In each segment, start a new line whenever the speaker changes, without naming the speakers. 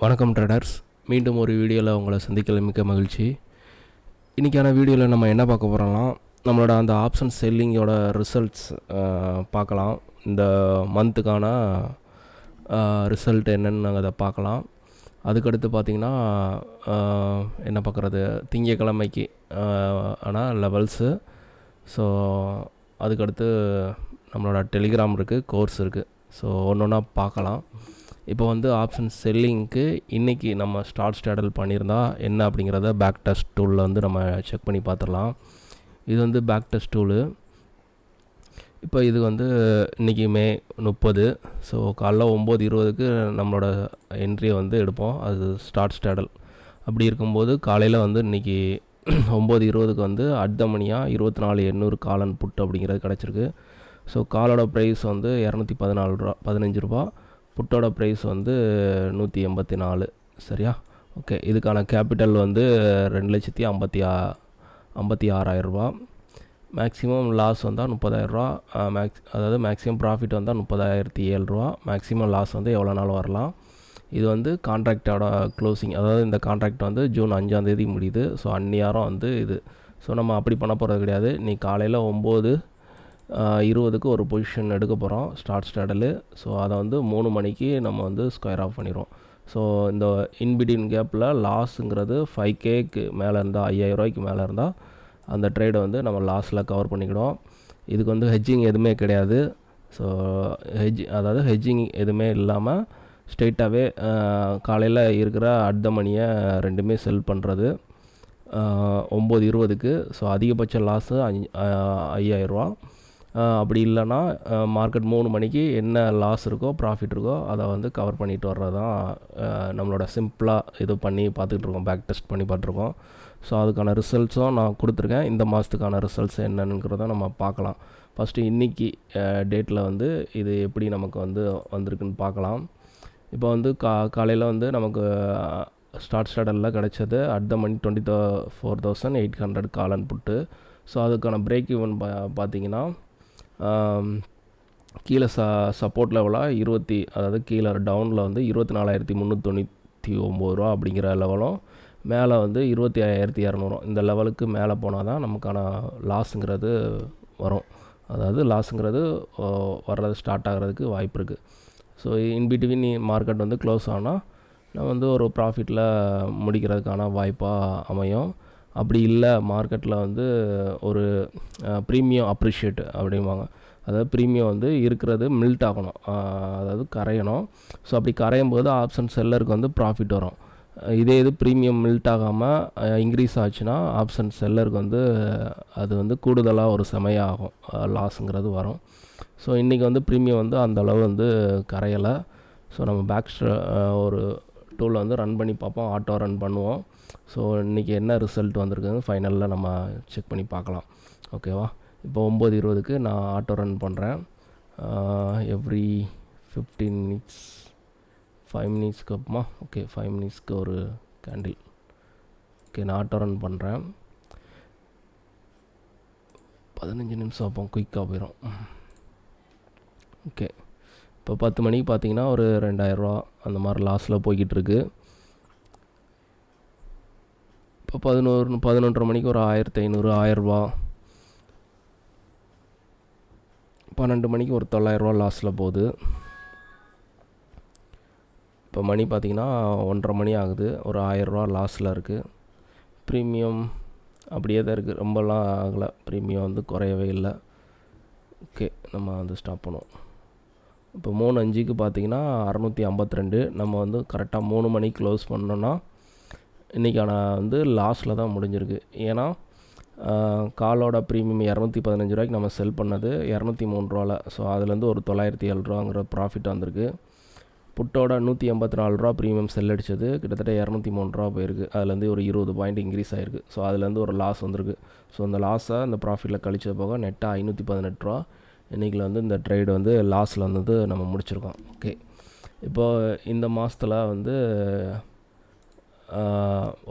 வணக்கம் ட்ரேடர்ஸ், மீண்டும் ஒரு வீடியோவில் உங்களை சந்திக்கல மிக்க மகிழ்ச்சி. இன்றைக்கான வீடியோவில் நம்ம என்ன பார்க்க போகிறோம்னா, நம்மளோட அந்த ஆப்ஷன் செல்லிங்கோட ரிசல்ட்ஸ் பார்க்கலாம். இந்த மந்த்துக்கான ரிசல்ட் என்னென்னு நாங்கள் அதை பார்க்கலாம். அதுக்கடுத்து பார்த்திங்கன்னா என்ன பார்க்குறது, திங்கக்கிழமைக்கு ஆனால் லெவல்ஸு. ஸோ அதுக்கடுத்து நம்மளோட டெலிகிராம் இருக்குது, கோர்ஸ் இருக்குது. ஸோ ஒன்று ஒன்றா பார்க்கலாம். இப்போ வந்து ஆப்ஷன் செல்லிங்க்கு இன்றைக்கி நம்ம ஸ்டார்ட் ஸ்டேடல் பண்ணியிருந்தா என்ன அப்படிங்கிறத பேக் டெஸ்ட் டூலில் வந்து நம்ம செக் பண்ணி பார்த்துடலாம். இது வந்து பேக் டெஸ்ட் டூலு. இப்போ இது வந்து இன்றைக்கி மே 30. ஸோ காலைல 9:20க்கு நம்மளோட என்ட்ரியை வந்து எடுப்போம். அது ஸ்டார்ட் ஸ்டேடல். அப்படி இருக்கும்போது காலையில் வந்து இன்றைக்கி 9:20க்கு வந்து அட் த மணியாக 24,800 காலன் புட் அப்படிங்கிறது கிடச்சிருக்கு. ஸோ காலோட ப்ரைஸ் வந்து 214 ரூபா, புட்டோட ப்ரைஸ் வந்து 184. சரியா? ஓகே. இதுக்கான கேபிட்டல் வந்து 2,56,000 ரூபா. மேக்ஸிமம் லாஸ் வந்தால் 30,000 ரூபா. அதாவது மேக்ஸிமம் ப்ராஃபிட் வந்தால் 30,007 ரூபா. மேக்ஸிமம் லாஸ் வந்து எவ்வளோ நாள் வரலாம். இது வந்து கான்ட்ராக்டோட க்ளோசிங். அதாவது இந்த கான்ட்ராக்ட் வந்து ஜூன் 5 முடியுது. ஸோ அந்நியாரம் வந்து இது. ஸோ நம்ம அப்படி பண்ண போகிறது கிடையாது. நீ காலையில் 9:20க்கு ஒரு பொசிஷன் எடுக்க போகிறோம் ஸ்டார்ட் ஸ்டேடலு. ஸோ அதை வந்து 3 மணிக்கு நம்ம வந்து ஸ்கொயர் ஆஃப் பண்ணிடுவோம். ஸோ இந்த இன்பிட்வீன் கேப்பில் லாஸுங்கிறது 5Kக்கு மேலே இருந்தால், 5,000 ரூபாய்க்கு மேலே இருந்தால் அந்த ட்ரேடை வந்து நம்ம லாஸில் கவர் பண்ணிக்கிடுவோம். இதுக்கு வந்து ஹெட்ஜிங் எதுவுமே கிடையாது. ஸோ அதாவது ஹெட்ஜிங் எதுவுமே இல்லாமல் ஸ்ட்ரெயிட்டாகவே காலையில் இருக்கிற அட் த மணியை ரெண்டுமே செல் பண்ணுறது 9:20க்கு. ஸோ அதிகபட்ச லாஸு 5,000 ரூபா. அப்படி இல்லைன்னா மார்க்கெட் 3 மணிக்கு என்ன லாஸ் இருக்கோ ப்ராஃபிட் இருக்கோ அதை வந்து கவர் பண்ணிட்டு வர்றது தான் நம்மளோட சிம்பிளாக இது பண்ணி பார்த்துட்ருக்கோம், பேக் டெஸ்ட் பண்ணி பார்த்துருக்கோம். ஸோ அதுக்கான ரிசல்ட்ஸும் நான் கொடுத்துருக்கேன். இந்த மாதத்துக்கான ரிசல்ட்ஸ் என்னங்கிறத நம்ம பார்க்கலாம். ஃபஸ்ட்டு இன்றைக்கி டேட்டில் வந்து இது எப்படி நமக்கு வந்து வந்திருக்குன்னு பார்க்கலாம். இப்போ வந்து காலையில் வந்து நமக்கு ஸ்டார்ட் ஸ்டேடலில் கிடச்சது அட் த மணி 24,800 காலன் புட்டு. ஸோ அதுக்கான பிரேக் ஈவன் பார்த்திங்கன்னா கீழே சப்போர்ட் லெவலாக அதாவது கீழே டவுனில் வந்து 24,399 ரூபா அப்படிங்கிற லெவலும், மேலே வந்து 25,200 இந்த லெவலுக்கு மேலே போனால் தான் நமக்கான லாஸுங்கிறது வரும். அதாவது லாஸுங்கிறது வர்றது ஸ்டார்ட் ஆகிறதுக்கு வாய்ப்பு இருக்குது. ஸோ இன்பிட்வீன் மார்க்கெட் வந்து க்ளோஸ் ஆனால் நம்ம வந்து ஒரு ப்ராஃபிட்டில் முடிக்கிறதுக்கான வாய்ப்பாக அமையும். அப்படி இல்லை, மார்க்கெட்டில் வந்து ஒரு ப்ரீமியம் அப்ரிஷியேட் அப்படிம்பாங்க. அதாவது ப்ரீமியம் வந்து இருக்கிறது மில்ட் ஆகணும், அதாவது கரையணும். ஸோ அப்படி கரையும் போது ஆப்ஷன் செல்லருக்கு வந்து ப்ராஃபிட் வரும். இதே இது ப்ரீமியம் மில்ட் ஆகாமல் இன்க்ரீஸ் ஆச்சுன்னா ஆப்ஷன் செல்லருக்கு வந்து அது வந்து கூடுதலாக ஒரு செமையாகும், லாஸுங்கிறது வரும். ஸோ இன்றைக்கி வந்து ப்ரீமியம் வந்து அந்தளவு வந்து கரையலை. ஸோ நம்ம ஒரு டூலில் வந்து ரன் பண்ணி பார்ப்போம், ஆட்டோ ரன் பண்ணுவோம். ஸோ இன்றைக்கி என்ன ரிசல்ட் வந்திருக்குன்னு ஃபைனலில் நம்ம செக் பண்ணி பார்க்கலாம். ஓகேவா? இப்போ 9:20க்கு நான் ஆட்டோ ரன் பண்ணுறேன். எவ்ரி 15 மினிட்ஸ் 5 மினிட்ஸ்க்கு அப்புறமா ஓகே 5 மினிட்ஸ்க்கு ஒரு கேண்டில். ஓகே, நான் ஆட்டோ ரன் பண்ணுறேன். 15 நிமிஷம் அப்போ குயிக்காக போயிடும். ஓகே, இப்போ 10 மணிக்கு பார்த்தீங்கன்னா ஒரு 2,000 ரூபா அந்த மாதிரி லாஸில் போய்கிட்டுருக்கு. இப்போ 11:30 மணிக்கு ஒரு 1,500 1000 ரூபா. 12 மணிக்கு ஒரு 900 ரூபா லாஸில் போகுது. இப்போ மணி பார்த்திங்கன்னா 1:30 மணி ஆகுது. ஒரு 1000 ரூபா லாஸில் இருக்குது. ப்ரீமியம் அப்படியே தான் இருக்குது, ரொம்பலாம் ஆகலை. ப்ரீமியம் வந்து குறையவே இல்லை. ஓகே, நம்ம வந்து ஸ்டாப் பண்ணுவோம். இப்போ 3:05க்கு பார்த்திங்கன்னா 652. நம்ம வந்து கரெக்டாக 3 மணிக்கு க்ளோஸ் பண்ணோன்னா இன்றைக்கான வந்து லாஸில் தான் முடிஞ்சிருக்கு. ஏன்னா காலோட ப்ரீமியம் 215 ரூபாய்க்கு நம்ம செல் பண்ணது 203 ரூபாவில். ஸோ அதுலேருந்து ஒரு 907 ரூபாங்கிற ப்ராஃபிட் வந்திருக்கு. புட்டோட 184 ரூபா ப்ரீமியம் செல் அடித்தது கிட்டத்தட்ட 203 ரூபா போயிருக்கு. அதுலேருந்து ஒரு 20 பாயிண்ட் இன்க்ரீஸ் ஆகிருக்கு. ஸோ அதுலேருந்து ஒரு லாஸ் வந்திருக்கு. ஸோ அந்த லாஸை இந்த ப்ராஃபிட்டில் கழிச்சது போக நெட்டாக 518 ரூபா இன்றைக்கில் வந்து இந்த ட்ரேடு வந்து லாஸில் வந்து நம்ம முடிச்சிருக்கோம். ஓகே, இப்போது இந்த மாதத்தில் வந்து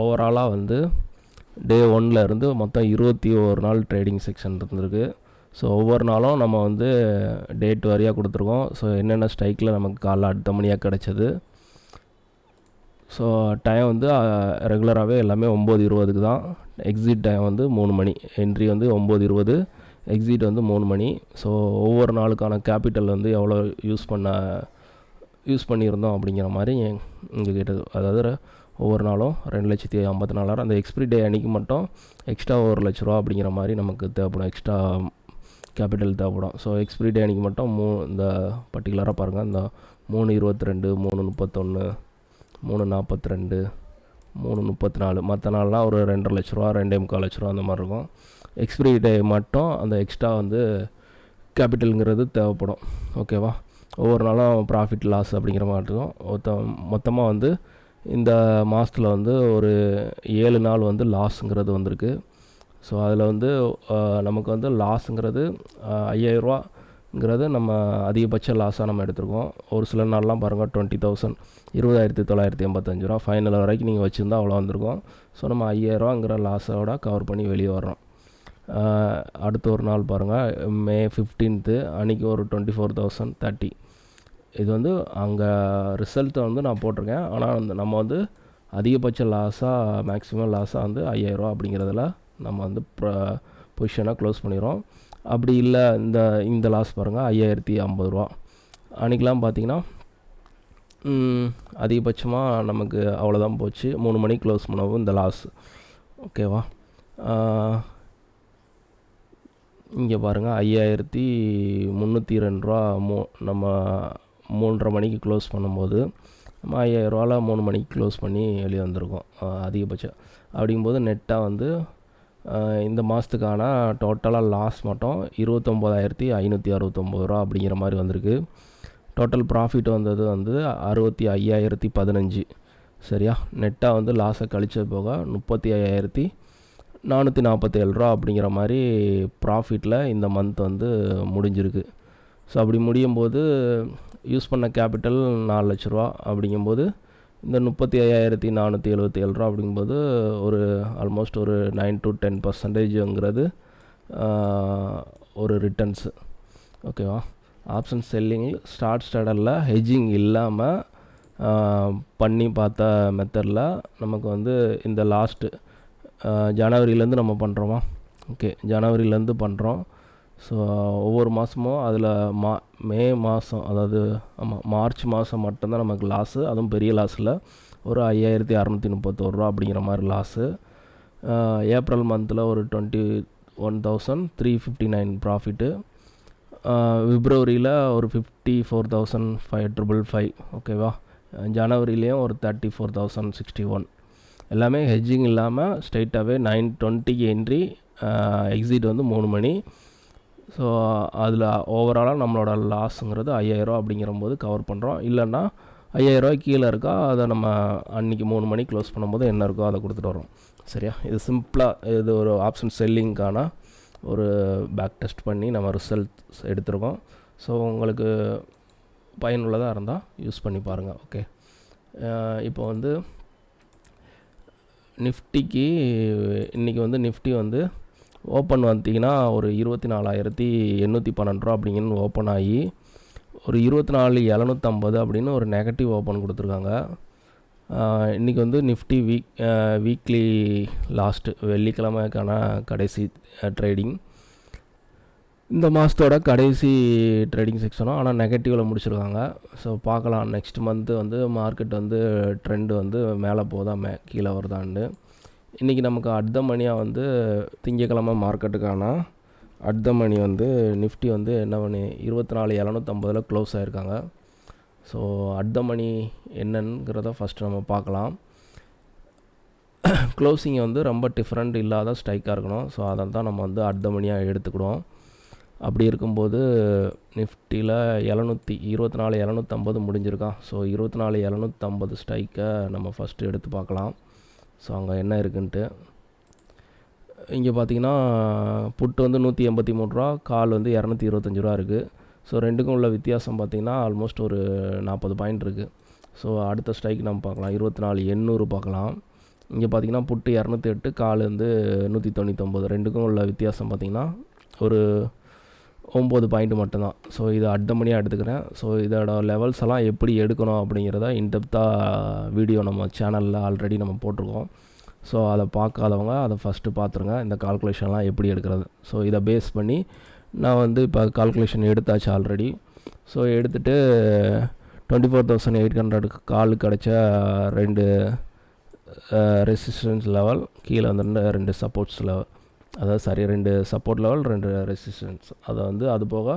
ஓவராலாக வந்து டே 1 இருந்து மொத்தம் 21 நாள் ட்ரேடிங் செக்ஷன் இருந்திருக்கு. ஸோ ஒவ்வொரு நாளும் நம்ம வந்து டேட் வாரியாக கொடுத்துருக்கோம். ஸோ என்னென்ன ஸ்ட்ரைக்கில் நமக்கு காலைல அடுத்த மணியாக கிடச்சது, ஸோ டைம் வந்து ரெகுலராகவே எல்லாமே 9:20க்கு தான். எக்ஸிட் டைம் வந்து 3 மணி. என்ட்ரி வந்து 9:20, எக்ஸிட் வந்து 3 மணி. ஸோ ஒவ்வொரு நாளுக்கான கேபிட்டல் வந்து எவ்வளோ யூஸ் பண்ணியிருந்தோம் அப்படிங்கிற மாதிரி இங்கே கேட்டது. அதாவது ஒவ்வொரு நாளும் 2,54,000. அந்த எக்ஸ்பிரி டே அன்றைக்கி மட்டும் எக்ஸ்ட்ரா 1,00,000 அப்படிங்கிற மாதிரி நமக்கு தேவைப்படும், எக்ஸ்ட்ரா கேபிட்டல் தேவைப்படும். ஸோ எக்ஸ்பிரி டே அன்றைக்கி மட்டும் இந்த பர்டிகுலராக பாருங்கள், இந்த 3/22, 3/31, 3/42, 3/34, மற்ற நாள்லாம் ஒரு 2,50,000, 2,45,000 அந்த மாதிரி இருக்கும். எக்ஸ்பிரி டே மட்டும் அந்த எக்ஸ்ட்ரா வந்து கேபிட்டலுங்கிறது தேவைப்படும். ஓகேவா? ஒவ்வொரு நாளும் ப்ராஃபிட் லாஸ் அப்படிங்கிற மாதிரி இருக்கும். மொத்தமாக வந்து இந்த மாதத்தில் வந்து ஒரு 7 நாள் வந்து லாஸுங்கிறது வந்திருக்கு. ஸோ அதில் வந்து நமக்கு வந்து லாஸுங்கிறது 5,000 நம்ம அதிகபட்ச லாஸாக நம்ம எடுத்திருக்கோம். ஒரு சில நாள்லாம் பாருங்கள் 20,000, 20,985 ஃபைனல் வரைக்கும் நீங்கள் வச்சுருந்தா அவ்வளோ வந்திருக்கும். ஸோ நம்ம 5,000 லாஸோட கவர் பண்ணி வெளியே வர்றோம். அடுத்த ஒரு நாள் பாருங்கள், May 15 அன்றைக்கி ஒரு 24,030. இது வந்து அங்கே ரிசல்ட்டை வந்து நான் போட்டிருக்கேன். ஆனால் நம்ம வந்து அதிகபட்ச லாஸாக, மேக்ஸிமம் லாஸாக வந்து 5,000 அப்படிங்கிறதுல நம்ம வந்து பொசிஷனாக க்ளோஸ் பண்ணிடுறோம். அப்படி இல்லை, இந்த லாஸ் பாருங்கள் 5,050. அன்றைக்கெலாம் பார்த்திங்கன்னா அதிகபட்சமாக நமக்கு அவ்வளோதான் போச்சு. 3 மணிக்கு க்ளோஸ் பண்ணவும் இந்த லாஸ். ஓகேவா? இங்கே பாருங்கள் 5,302 நம்ம 3:30 மணிக்கு க்ளோஸ் பண்ணும்போது நம்ம 5,000 3 மணிக்கு க்ளோஸ் பண்ணி வெளியே வந்திருக்கோம் அதிகபட்சம். அப்படிங்கும்போது நெட்டாக வந்து இந்த மாதத்துக்கான டோட்டலாக லாஸ் மட்டும் 29,569 அப்படிங்கிற மாதிரி வந்திருக்கு. டோட்டல் ப்ராஃபிட் வந்தது வந்து 65,015. சரியா? நெட்டாக வந்து லாஸை கழிச்சது போக 35,447 அப்படிங்கிற மாதிரி ப்ராஃபிட்டில் இந்த மந்த் வந்து முடிஞ்சிருக்கு. ஸோ அப்படி முடியும் போது யூஸ் பண்ண கேபிட்டல் 4,00,000 அப்படிங்கும்போது இந்த 35,477 அப்படிங்கும்போது ஒரு ஆல்மோஸ்ட் ஒரு 9 to 10% ஒரு ரிட்டர்ன்ஸு. ஓகேவா? ஆப்ஷன் செல்லிங் ஸ்டார்டரில் ஹெஜ்ஜிங் இல்லாமல் பண்ணி பார்த்த மெத்தடில் நமக்கு வந்து இந்த லாஸ்ட்டு ஜனவரியிலேருந்து நம்ம பண்ணுறோமா? ஓகே, ஜனவரியிலேருந்து பண்ணுறோம். ஸோ ஒவ்வொரு மாதமும் அதில் மே மாதம், அதாவது மார்ச் மாதம் மட்டும்தான் நமக்கு லாஸு. அதுவும் பெரிய லாஸில் ஒரு 5,631 அப்படிங்கிற மாதிரி லாஸு. ஏப்ரல் மந்தில் ஒரு 21,359 ப்ராஃபிட்டு. பிப்ரவரியில் ஒரு 54,555. ஓகேவா? ஜனவரிலேயும் ஒரு 34,061. எல்லாமே ஹெட்ஜிங் இல்லாமல் ஸ்ட்ரைட்டாகவே 9:20க்கு என்ட்ரி, எக்ஸிட் வந்து 3 மணி. ஸோ அதில் ஓவராலாக நம்மளோட லாஸுங்கிறது 5,000 அப்படிங்கிறம்போது கவர் பண்ணுறோம். இல்லைன்னா 5,000 கீழே இருக்கா, அதை நம்ம அன்றைக்கி 3 மணிக்கு க்ளோஸ் பண்ணும்போது என்ன இருக்கோ அதை கொடுத்துட்டு வரோம். சரியா? இது சிம்பிளாக இது ஒரு ஆப்ஷன் செல்லிங்கான ஒரு பேக் டெஸ்ட் பண்ணி நம்ம ரிசல்ட்ஸ் எடுத்துருக்கோம். ஸோ உங்களுக்கு பயனுள்ளதாக இருந்தால் யூஸ் பண்ணி பாருங்கள். ஓகே, இப்போ வந்து நிஃப்டிக்கு இன்றைக்கி வந்து நிஃப்டி வந்து ஓப்பன் பார்த்திங்கன்னா ஒரு 24,812 அப்படிங்கன்னு ஓப்பன் ஆகி ஒரு 24,750 அப்படின்னு ஒரு நெகட்டிவ் ஓப்பன் கொடுத்துருக்காங்க. இன்றைக்கி வந்து நிஃப்டி வீக்லி லாஸ்ட்டு வெள்ளிக்கிழமைக்கான கடைசி ட்ரேடிங், இந்த மாதத்தோட கடைசி ட்ரேடிங் செக்ஷனும். ஆனால் நெகட்டிவில் முடிச்சிருக்காங்க. ஸோ பார்க்கலாம் நெக்ஸ்ட் மந்த்து வந்து மார்க்கெட் வந்து ட்ரெண்டு வந்து மேலே போதா கீழே வருதான்னு. இன்றைக்கி நமக்கு அட் த மணியாக வந்து திங்கக்கிழமை மார்க்கெட்டுக்கான அட் த மணி வந்து நிஃப்டி வந்து என்ன பண்ணி 24,750 க்ளோஸ் ஆகிருக்காங்க. ஸோ அட் த மணி என்னங்கிறத ஃபஸ்ட்டு நம்ம பார்க்கலாம். க்ளோசிங்கை வந்து ரொம்ப டிஃப்ரெண்ட் இல்லாத ஸ்ட்ரைக்காக இருக்கணும். ஸோ அதை தான் நம்ம வந்து அட் த மணியாக எடுத்துக்கிடுவோம். அப்படி இருக்கும்போது நிஃப்டியில் 24,750 முடிஞ்சிருக்கான். ஸோ 24,750 ஸ்ட்ரைக்கை நம்ம ஃபஸ்ட்டு எடுத்து பார்க்கலாம். ஸோ அங்கே என்ன இருக்குன்ட்டு இங்கே பார்த்தீங்கன்னா புட்டு வந்து 183 ரூபா, கால் வந்து 225 ரூபா இருக்குது. ஸோ ரெண்டுக்கும் உள்ள வித்தியாசம் பார்த்திங்கன்னா ஆல்மோஸ்ட் ஒரு 40 பாயிண்ட் இருக்குது. ஸோ அடுத்த ஸ்ட்ரைக் நம்ம பார்க்கலாம், 24,800 பார்க்கலாம். இங்கே பார்த்திங்கன்னா புட்டு 208, கால் வந்து 199. ரெண்டுக்கும் உள்ள வித்தியாசம் பார்த்திங்கன்னா ஒரு 9 பாயிண்ட் மட்டும்தான். ஸோ இதை அட்டமணியாக எடுத்துக்கிறேன். ஸோ இதோட லெவல்ஸ் எல்லாம் எப்படி எடுக்கணும் அப்படிங்கிறத இன்டெப்த்தாக வீடியோ நம்ம சேனலில் ஆல்ரெடி நம்ம போட்டிருக்கோம். ஸோ அதை பார்க்காதவங்க அதை ஃபஸ்ட்டு பார்த்துருங்க, இந்த கால்குலேஷன்லாம் எப்படி எடுக்கிறது. ஸோ இதை பேஸ் பண்ணி நான் வந்து இப்போ கால்குலேஷன் எடுத்தாச்சு ஆல்ரெடி. ஸோ எடுத்துகிட்டு 24,800 கால் கிடச்ச 2 ரெசிஸ்டன்ஸ் லெவல், கீழே வந்து 2 சப்போர்ட்ஸ் லெவல், அதாவது 2 சப்போர்ட் லெவல் 2 ரெசிஸ்டன்ஸ். அதை வந்து அது போக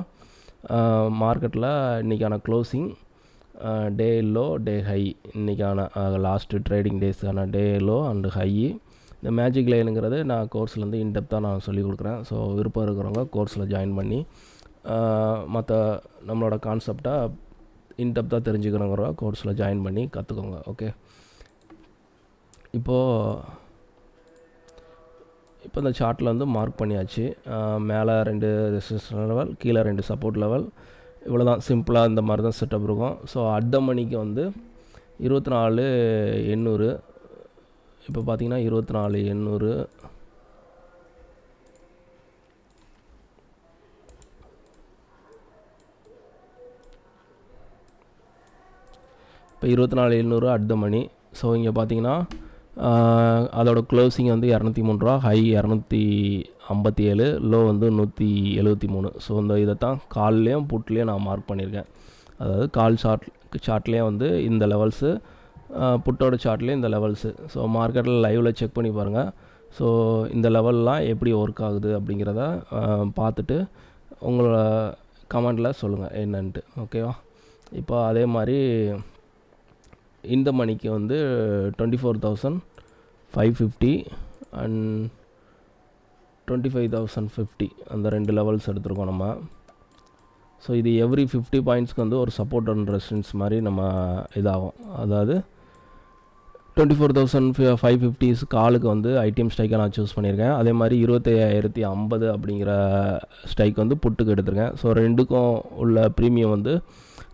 மார்க்கெட்டில் இன்றைக்கான closing, day low day high, இன்றைக்கான லாஸ்ட்டு ட்ரேடிங் டேஸான டே லோ அண்டு ஹை. இந்த மேஜிக் லைனுங்கிறது நான் கோர்ஸ்லேருந்து இன்டெப்த்தாக நான் சொல்லிக் கொடுக்குறேன். ஸோ விருப்பம் இருக்கிறவங்க கோர்ஸில் ஜாயின் பண்ணி மற்ற நம்மளோட கான்செப்டை இன்டெப்த்தாக தெரிஞ்சுக்கிறவங்க கோர்ஸில் ஜாயின் பண்ணி கற்றுக்கோங்க. ஓகே, இப்போ இந்த சார்ட்டில் வந்து மார்க் பண்ணியாச்சு. மேலே 2 ரெசிஸ்டன்ஸ் லெவல், கீழே 2 சப்போர்ட் லெவல். இவ்வளோ தான், சிம்பிளாக இந்த மாதிரி தான் செட்டப் இருக்கும். ஸோ அட் த மணிக்கு வந்து 24,800. இப்போ பார்த்தீங்கன்னா 24,800. இப்போ 24,700 அட் த மணி. ஸோ இங்கே பார்த்தீங்கன்னா அதோட க்ளோசிங் வந்து 203 ரூபா, ஹை 257, லோ வந்து 173. ஸோ இந்த இதை தான் கால்லேயும் புட்லேயும் நான் மார்க் பண்ணியிருக்கேன். அதாவது கால் சார்ட்லேயும் வந்து இந்த லெவல்ஸு, புட்டோட சார்ட்லேயும் இந்த லெவல்ஸு. ஸோ மார்க்கெட்டில் லைவில் செக் பண்ணி பாருங்கள். ஸோ இந்த லெவல்லாம் எப்படி ஒர்க் ஆகுது அப்படிங்கிறத பார்த்துட்டு உங்களோட கமெண்டில் சொல்லுங்கள் என்னன்ட்டு. ஓகேவா? இப்போ அதே மாதிரி இந்த மணிக்கு வந்து 24,550 அண்ட் 25,050 அந்த 2 லெவல்ஸ் எடுத்துருக்கோம் நம்ம. ஸோ இது எவ்ரி 50 பாயிண்ட்ஸ்க்கு வந்து ஒரு சப்போர்ட் அண்ட் ரெசிஸ்டன்ஸ் மாதிரி நம்ம இதாகும். அதாவது 24,550 காலுக்கு வந்து ஐடிஎம் ஸ்ட்ரைக்கை நான் சூஸ் பண்ணியிருக்கேன். அதே மாதிரி 25,050 அப்படிங்கிற ஸ்ட்ரைக் வந்து புட்டுக்கு எடுத்திருக்கேன். ஸோ ரெண்டுக்கும் உள்ள ப்ரீமியம் வந்து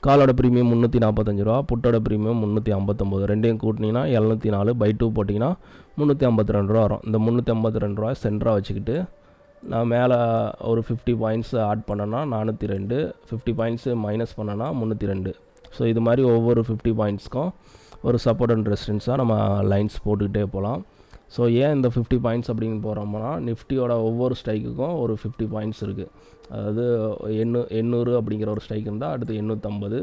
காலோட ப்ரீமியம் 345 ரூபா, புட்டோட ப்ரீமியம் 359. ரெண்டையும் கூட்டினீங்கன்னா 704 பை 2 போட்டிங்கன்னா 352 ரூபா வரும். இந்த 352 ரூபா சென்டராக வச்சுக்கிட்டு நான் மேலே ஒரு 50 பாயிண்ட்ஸ் ஆட் பண்ணேன்னா 402, 50 பாயிண்ட்ஸு மைனஸ் பண்ணேன்னா 302. ஸோ இது மாதிரி ஒவ்வொரு 50 பாயிண்ட்ஸ்க்கும் ஒரு சப்போர்ட் அண்ட் ரெசிஸ்டன்ஸாக நம்ம லைன்ஸ் போட்டுக்கிட்டே போகலாம். ஸோ ஏன் இந்த 50 பாயிண்ட்ஸ் அப்படின்னு போகிறோம்னா, நிஃப்டியோட ஒவ்வொரு ஸ்ட்ரைக்குக்கும் ஒரு 50 பாயிண்ட்ஸ் இருக்குது. அதாவது 800 அப்படிங்கிற ஒரு ஸ்ட்ரைக் இருந்தால் அடுத்து 850,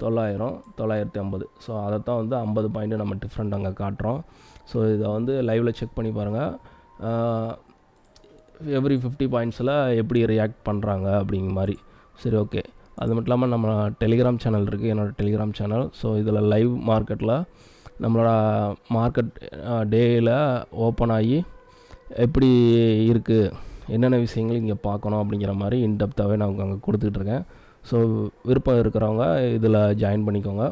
900, 950. ஸோ அதைத்தான் வந்து 50 பாயிண்ட்டு நம்ம டிஃப்ரெண்ட் அங்கே காட்டுறோம். ஸோ இதை வந்து லைவில் செக் பண்ணி பாருங்கள். எவ்ரி 50 பாயிண்ட்ஸில் எப்படி ரியாக்ட் பண்ணுறாங்க அப்படிங்கிற மாதிரி. சரி, ஓகே. அது மட்டும் இல்லாமல் நம்ம டெலிகிராம் சேனல் இருக்குது, என்னோடய டெலிகிராம் சேனல். ஸோ இதில் லைவ் மார்க்கெட்டில் நம்மளோட மார்க்கெட் டேயில் ஓப்பன் ஆகி எப்படி இருக்குது, என்னென்ன விஷயங்கள் இங்கே பார்க்கணும் அப்படிங்கிற மாதிரி இன்டெப்த்தாகவே நான் அங்கே கொடுத்துட்ருக்கேன். ஸோ விருப்பம் இருக்கிறவங்க இதில் ஜாயின் பண்ணிக்கோங்க.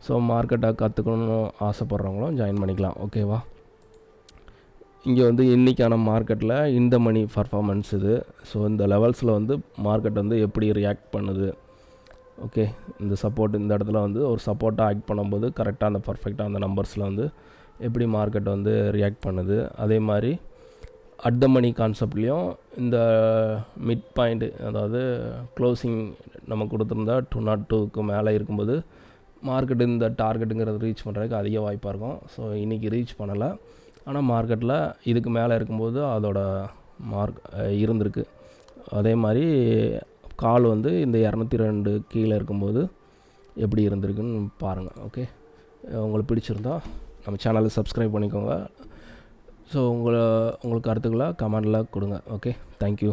ஸோ மார்க்கெட்டை கற்றுக்கணும்னு ஆசைப்பட்றவங்களும் ஜாயின் பண்ணிக்கலாம். ஓகேவா? இங்கே வந்து இன்றைக்கான மார்க்கெட்டில் இந்த மணி பர்ஃபார்மன்ஸ் இது. ஸோ இந்த லெவல்ஸில் வந்து மார்க்கெட் வந்து எப்படி ரியாக்ட் பண்ணுது. ஓகே, இந்த சப்போர்ட் இந்த இடத்துல வந்து ஒரு சப்போர்ட்டாக ஆக்ட் பண்ணும்போது கரெக்டாக அந்த பர்ஃபெக்டாக அந்த நம்பர்ஸில் வந்து எப்படி மார்க்கெட் வந்து ரியாக்ட் பண்ணுது. அதே மாதிரி அட் த மணி கான்செப்ட்லேயும் இந்த மிட் பாயிண்ட்டு, அதாவது க்ளோசிங் நம்ம கொடுத்துருந்தா 202க்கு மேலே இருக்கும்போது மார்க்கெட்டு இந்த டார்கெட்டுங்கிறது ரீச் பண்ணுறதுக்கு அதிக வாய்ப்பாக இருக்கும். ஸோ இன்றைக்கி ரீச் பண்ணலை, ஆனால் மார்க்கெட்டில் இதுக்கு மேலே இருக்கும்போது அதோட இருந்திருக்கு. அதே மாதிரி கால் வந்து இந்த 202 கீழே இருக்கும்போது எப்படி இருந்திருக்குன்னு பாருங்கள். ஓகே, உங்களுக்கு பிடிச்சிருந்தா நம்ம சேனலை சப்ஸ்கிரைப் பண்ணிக்கோங்க. ஸோ உங்களுக்கு கருத்துக்களை கமெண்டில் கொடுங்க. Okay, thank you.